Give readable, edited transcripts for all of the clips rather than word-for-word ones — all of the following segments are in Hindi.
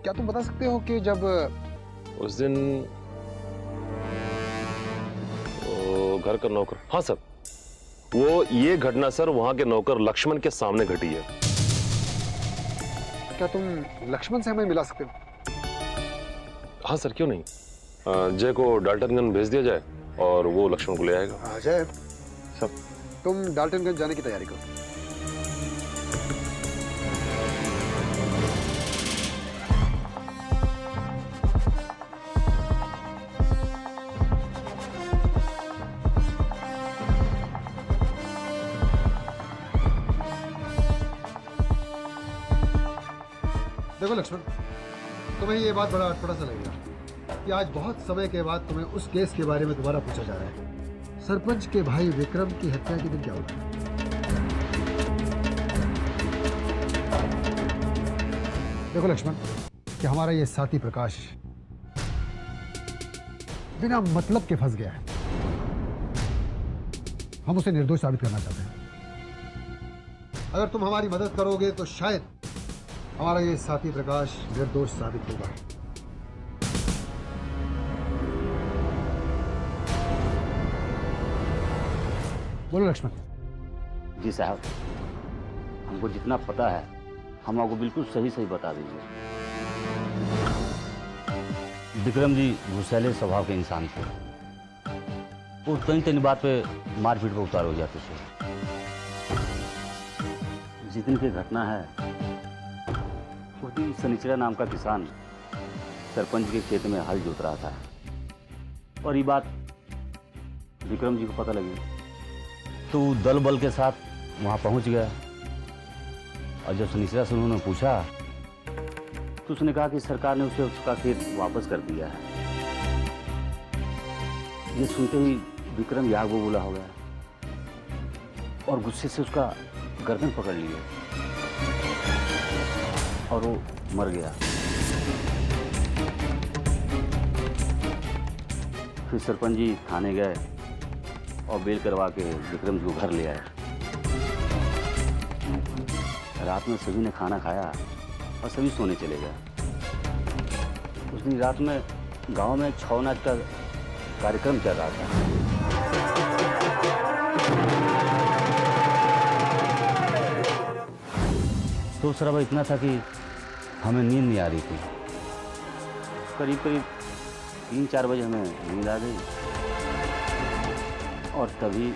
क्या तुम बता सकते हो कि जब उस दिन घर का नौकर, हाँ सर, वो ये घटना सर वहां के नौकर लक्ष्मण के सामने घटी है। क्या तुम लक्ष्मण से हमें मिला सकते हो? हाँ सर, क्यों नहीं। जय को डाल्टनगंज भेज दिया जाए और वो लक्ष्मण को ले आएगा। अजय, सब तुम डाल्टनगंज जाने की तैयारी करो। देखो लक्ष्मण, तुम्हें ये बात बड़ा थोड़ा सा लगेगा कि आज बहुत समय के बाद तुम्हें उस केस के बारे में दोबारा पूछा जा रहा है। सरपंच के भाई विक्रम की हत्या के दिन क्या हुआ? देखो लक्ष्मण, कि हमारा ये साथी प्रकाश बिना मतलब के फंस गया है। हम उसे निर्दोष साबित करना चाहते हैं। अगर तुम हमारी मदद करोगे तो शायद हमारा ये साथी प्रकाश निर्दोष साबित होगा। बोलो लक्ष्मण। जी साहब, हमको जितना पता है हम आपको बिल्कुल सही सही बता देंगे। विक्रम जी गुस्सैले स्वभाव के इंसान थे। वो कई कई बात पे मारपीट पर उतार हो जाते थे। जिस दिन की घटना है उस दिन शनिचरा नाम का किसान सरपंच के खेत में हल जोत रहा था और ये बात विक्रम जी को पता लगी तो दल बल के साथ वहां पहुंच गया। और जब शनिचरा से उन्होंने पूछा तो उसने कहा कि सरकार ने उसे उसका खेत वापस कर दिया है। ये सुनते ही विक्रम याग बोला हो गया और गुस्से से उसका गर्दन पकड़ लिया और वो मर गया। फिर सरपंच जी थाने गए और बेल करवा के विक्रम जी को घर ले आए। रात में सभी ने खाना खाया और सभी सोने चले गए। उस दिन रात में गांव में छौ नाच का कार्यक्रम चल रहा था। तो शराबा इतना था कि हमें नींद नहीं आ रही थी। करीब करीब 3-4 बजे हमें नींद आ गई और तभी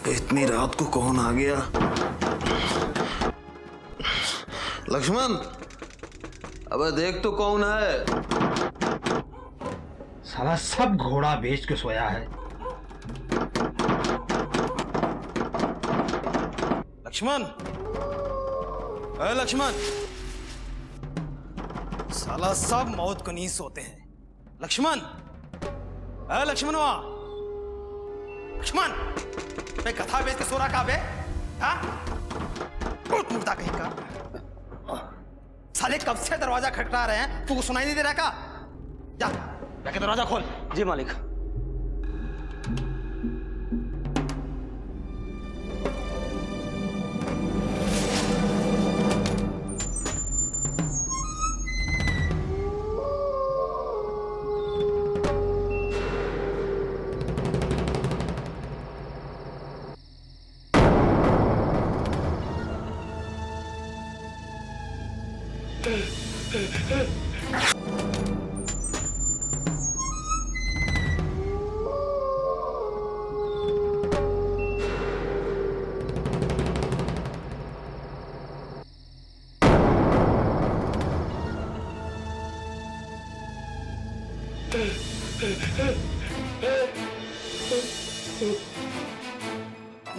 इतनी रात को कौन आ गया? लक्ष्मण, अबे देख तो कौन है। साला सब घोड़ा बेच के सोया है। लक्ष्मण, अरे लक्ष्मण, साला सब मौत को नींद सोते हैं। लक्ष्मण, अरे लक्ष्मण, वहां लक्ष्मण, मैं कथा बेच के सो रहा कहा बे? हाँ, उठ मुर्दा कहीं का। साले कब से दरवाजा खटखटा रहे हैं, तू सुनाई नहीं दे रहा का? जा जाके दरवाजा खोल। जी मालिक।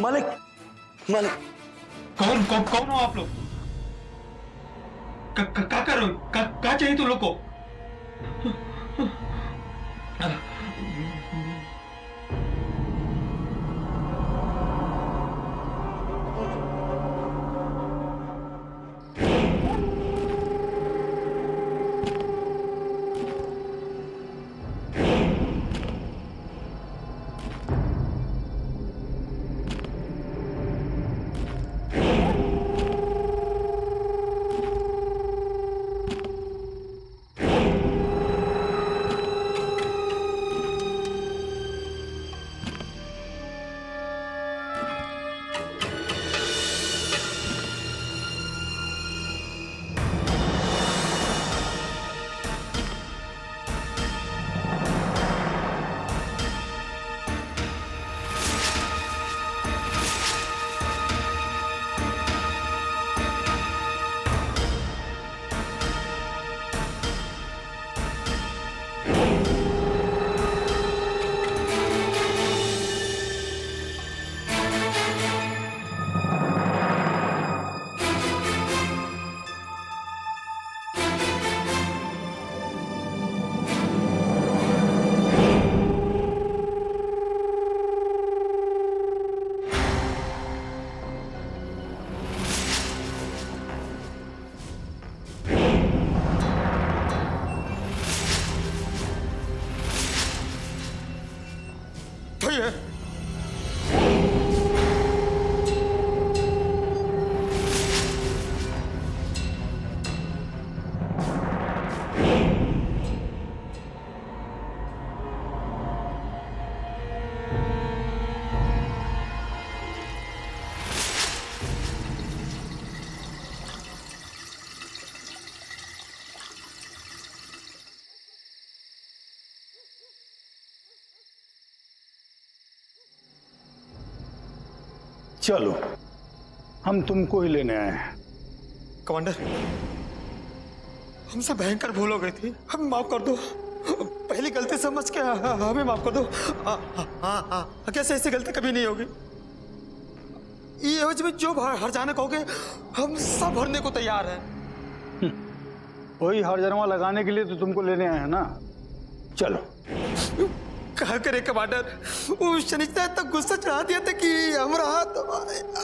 मालिक, मालिक, कौन कौन कौन हो आप लोग? क्या कर रहे हो? क्या चाहिए तुम लोग को? चलो, हम तुमको ही लेने आए हैं। कमांडर, हमसे भयंकर भूल हो गई थी, हमें माफ कर दो। पहली गलती समझ के हमें माफ कर दो। कैसे ऐसी गलती कभी नहीं होगी। ये एवज में जो हर जाने कहोगे हम सब भरने को तैयार हैं। वही हर जनवा लगाने के लिए तो तुमको लेने आए हैं ना। चलो। कहा करे कमांडर, वो शनिचर तक गुस्सा चढ़ा दिया था कि हमारा हाथ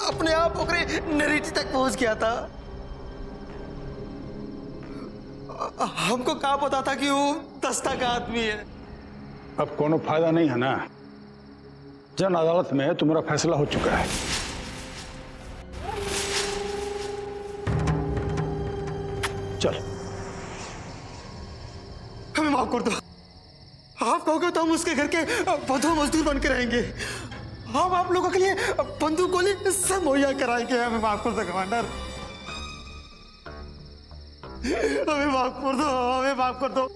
अपने आप ओकरे नरीटी तक पहुंच गया था। हमको कहा पता था कि वो दस्ता का आदमी है। अब कोनो फायदा नहीं है ना, जन अदालत में तुम्हारा फैसला हो चुका है। चल, हमें माफ कर दो। आप कहोगे तो हम उसके घर के बंधु मजदूर बन के रहेंगे। हम आप लोगों के लिए बंदूक गोली सब मुहैया कराएंगे। हमें माफ कर दो कमांडर, हमें माफ कर दो, हमें माफ कर दो।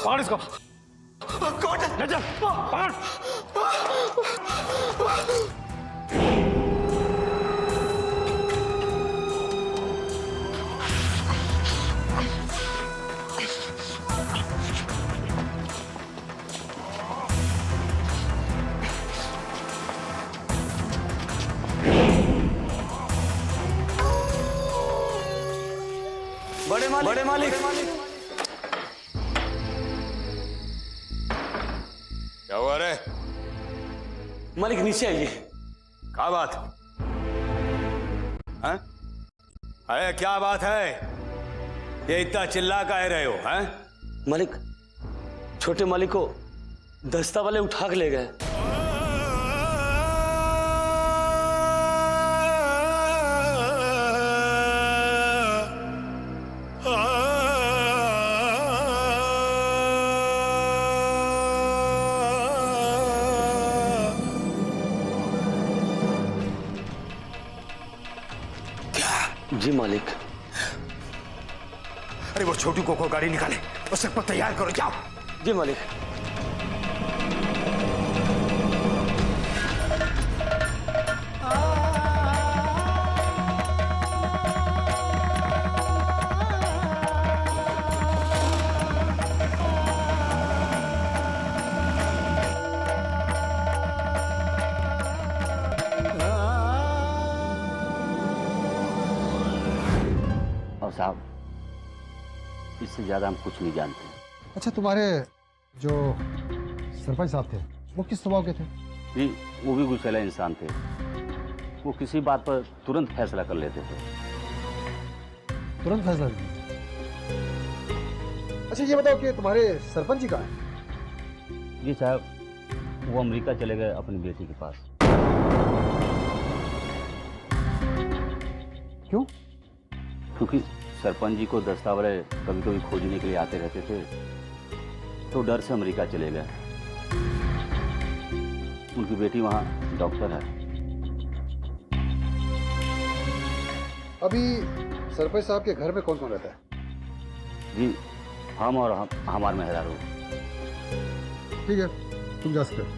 पकड़ इसको। कौन है? ले चल, पकड़। बड़े मालिक क्या हुआ रे? मालिक नीचे आइए। क्या बात है? अरे क्या बात है? ये इतना चिल्ला काहे रहे हो? हैं? मालिक, छोटे मालिक को दस्ता वाले उठा के ले गए। जी मालिक। अरे वो छोटू को गाड़ी निकाले, उसे पर तैयार करो, जाओ। जी मालिक। और साहब, इससे ज्यादा हम कुछ नहीं जानते। अच्छा, तुम्हारे जो सरपंच साहब थे वो किस स्वभाव के थे? जी, वो भी गुस्सैला इंसान थे। वो किसी बात पर तुरंत फैसला कर लेते थे। तुरंत फैसला लेते थे। अच्छा ये बताओ कि तुम्हारे सरपंच जी कहाँ हैं? जी साहब, वो अमेरिका चले गए अपनी बेटी के पास। क्यों? क्योंकि सरपंच जी को दस्तावेज कभी कभी खोजने के लिए आते रहते थे, तो डर से अमेरिका चले गए। उनकी बेटी वहाँ डॉक्टर है। अभी सरपंच साहब के घर में कौन कौन रहता है? जी, हम और हमारे मेहरारू। ठीक है, तुम जा सकते हो।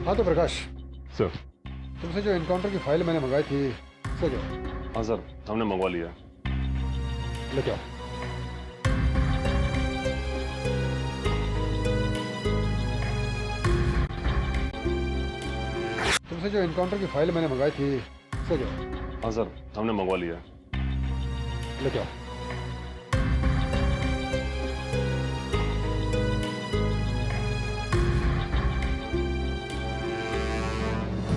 हाँ तो प्रकाश सर। तुमसे जो एनकाउंटर की फाइल मैंने मंगाई थी सो जो हाँ सर, हमने मंगवा लिया। लेके आओ। तुमसे जो एनकाउंटर की फाइल मैंने मंगाई थी सो जो हाँ सर, हमने मंगवा लिया। लेके आओ।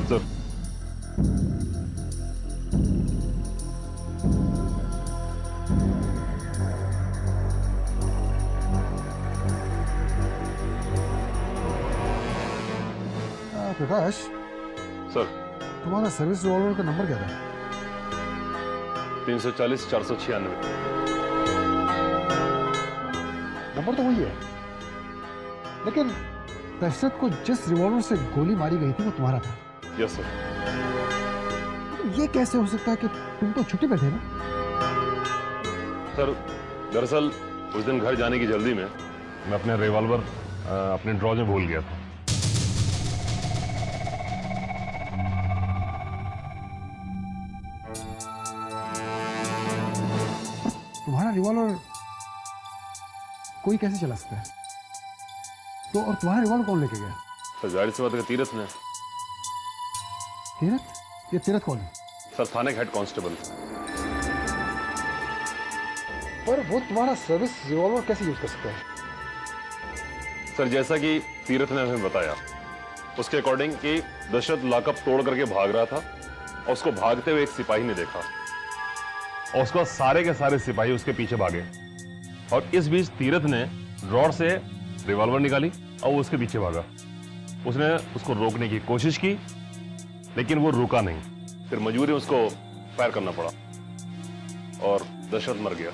सर। प्रकाश सर, तुम्हारा सर्विस रिवॉल्वर का नंबर क्या था? 340 496। नंबर तो वही है, लेकिन दशरथ को जिस रिवॉल्वर से गोली मारी गई थी वो तुम्हारा था। Yes sir. ये कैसे हो सकता है कि तुम तो छुट्टी पे थे ना? सर, दरअसल उस दिन घर जाने की जल्दी में मैं अपने रिवॉल्वर अपने ड्रॉ में भूल गया था। तुम्हारा रिवॉल्वर कोई कैसे चला सकता है? तो और तुम्हारा रिवॉल्वर कौन लेके गया? सर, जाहिर सी बात है तीरथ ने। तीरथ? ये तीरथ कौन है? सर, थाने का हेड कांस्टेबल। पर वो तुम्हारा सर्विस रिवॉल्वर कैसे यूज कर सकता है? सर, जैसा कि तीरथ ने हमें बताया उसके अकॉर्डिंग कि दशरथ लॉकअप तोड़ करके भाग रहा था और उसको भागते हुए एक सिपाही ने देखा और उसको सारे के सारे सिपाही उसके पीछे भागे और इस बीच तीरथ ने रॉड से रिवॉल्वर निकाली और वो उसके पीछे भागा। उसने उसको रोकने की कोशिश की लेकिन वो रुका नहीं। फिर मजबूरी में उसको फायर करना पड़ा और दशरथ मर गया।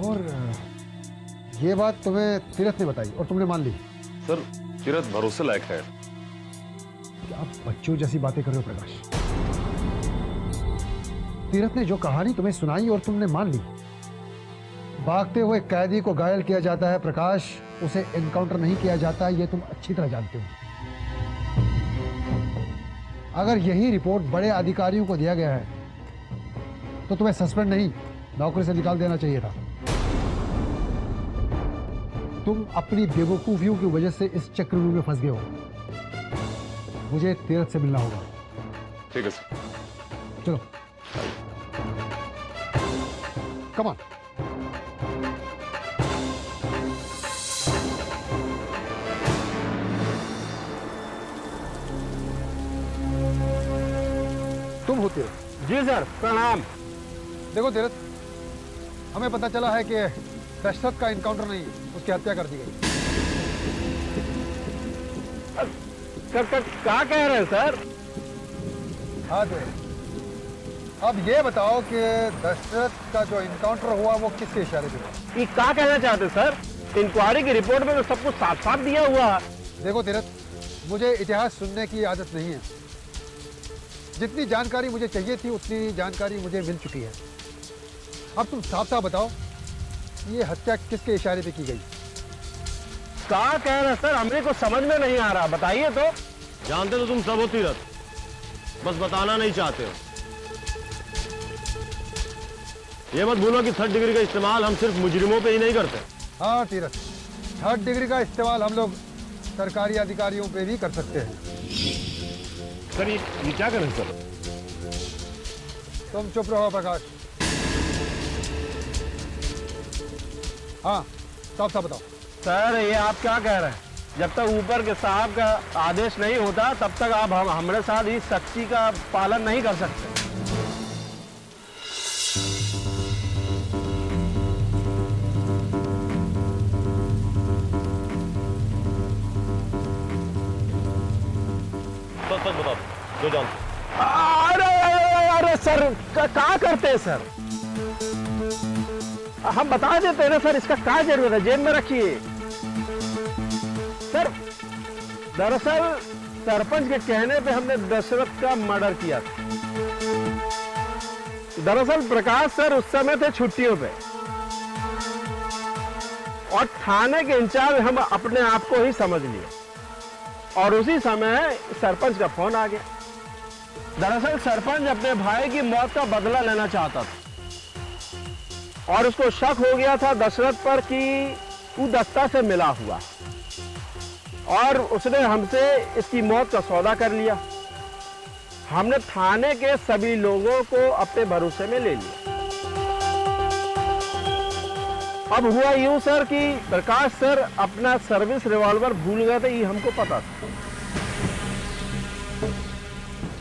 और ये बात तुम्हें तीरथ ने बताई और तुमने मान ली? सर, तीरथ भरोसे लायक है। आप बच्चों जैसी बातें कर रहे हो प्रकाश। तीरथ ने जो कहानी तुम्हें सुनाई और तुमने मान ली, भागते हुए कैदी को घायल किया जाता है प्रकाश, उसे एनकाउंटर नहीं किया जाता है, ये तुम अच्छी तरह जानते हो। अगर यही रिपोर्ट बड़े अधिकारियों को दिया गया है तो तुम्हें सस्पेंड नहीं, नौकरी से निकाल देना चाहिए था। तुम अपनी बेवकूफियों की वजह से इस चक्रव्यूह में फंस गए हो। मुझे तीरथ से मिलना होगा। ठीक है सर। चलो, कम ऑन। तुम हो तीरथ? जी सर, प्रणाम। देखो तीरथ, हमें पता चला है कि दशरथ का इनकाउंटर नहीं, उसकी हत्या कर दी गई। क्या कह रहे हैं सर? हाँ तीरथ, अब ये बताओ कि दशरथ का जो इनकाउंटर हुआ वो किसके इशारे पे हुआ? ये क्या कहना चाहते सर? इंक्वायरी की रिपोर्ट में तो सब कुछ साफ साफ दिया हुआ है। देखो तीरथ, मुझे इतिहास सुनने की आदत नहीं है। जितनी जानकारी मुझे चाहिए थी उतनी जानकारी मुझे मिल चुकी है। अब तुम साफ साफ बताओ, ये हत्या किसके इशारे पे की गई? क्या कह रहे हैं सर? हमें को समझ में नहीं आ रहा, बताइए तो। जानते तो तुम सब हो तीरथ, बस बताना नहीं चाहते हो। ये मत भूलो कि 3rd डिग्री का इस्तेमाल हम सिर्फ मुजरिमों पे ही नहीं करते। हाँ तीरथ, 3rd डिग्री का इस्तेमाल हम लोग सरकारी अधिकारियों पे भी कर सकते हैं। सर ये क्या करें सर? तुम चुप रहो प्रकाश। हाँ, साफ साफ बताओ। सर ये आप क्या कह रहे हैं? जब तक ऊपर के साहब का आदेश नहीं होता तब तक आप हमारे साथ इस सख्ती का पालन नहीं कर सकते। सच बताओ जो जानते। अरे सर, क्या करते हैं सर? हम बता देते हैं ना सर, इसका क्या जरूरत है? जेब में रखिए सर। दरअसल सरपंच के कहने पे हमने दशरथ का मर्डर किया था। दरअसल प्रकाश सर उस समय थे छुट्टियों पे और थाने के इंचार्ज हम अपने आप को ही समझ लिए और उसी समय सरपंच का फोन आ गया। दरअसल सरपंच अपने भाई की मौत का बदला लेना चाहता था और उसको शक हो गया था दशरथ पर कि वो दस्ता से मिला हुआ और उसने हमसे इसकी मौत का सौदा कर लिया। हमने थाने के सभी लोगों को अपने भरोसे में ले लिया। अब हुआ यूं सर कि प्रकाश सर अपना सर्विस रिवॉल्वर भूल गए थे, ये हमको पता था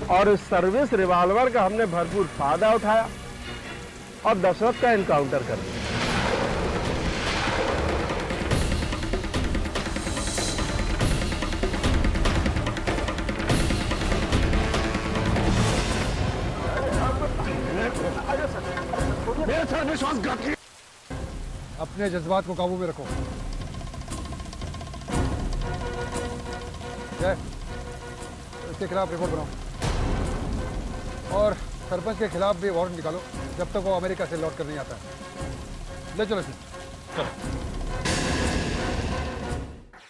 और इस सर्विस रिवॉल्वर का हमने भरपूर फायदा उठाया और दशरथ का एनकाउंटर कर दिया। अपने जज्बात को काबू में रखो। जय, इसके खिलाफ रिपोर्ट बनाओ और सरपंच के खिलाफ भी वारंट निकालो जब तक वो अमेरिका से लौट कर नहीं आता है। ले चलो।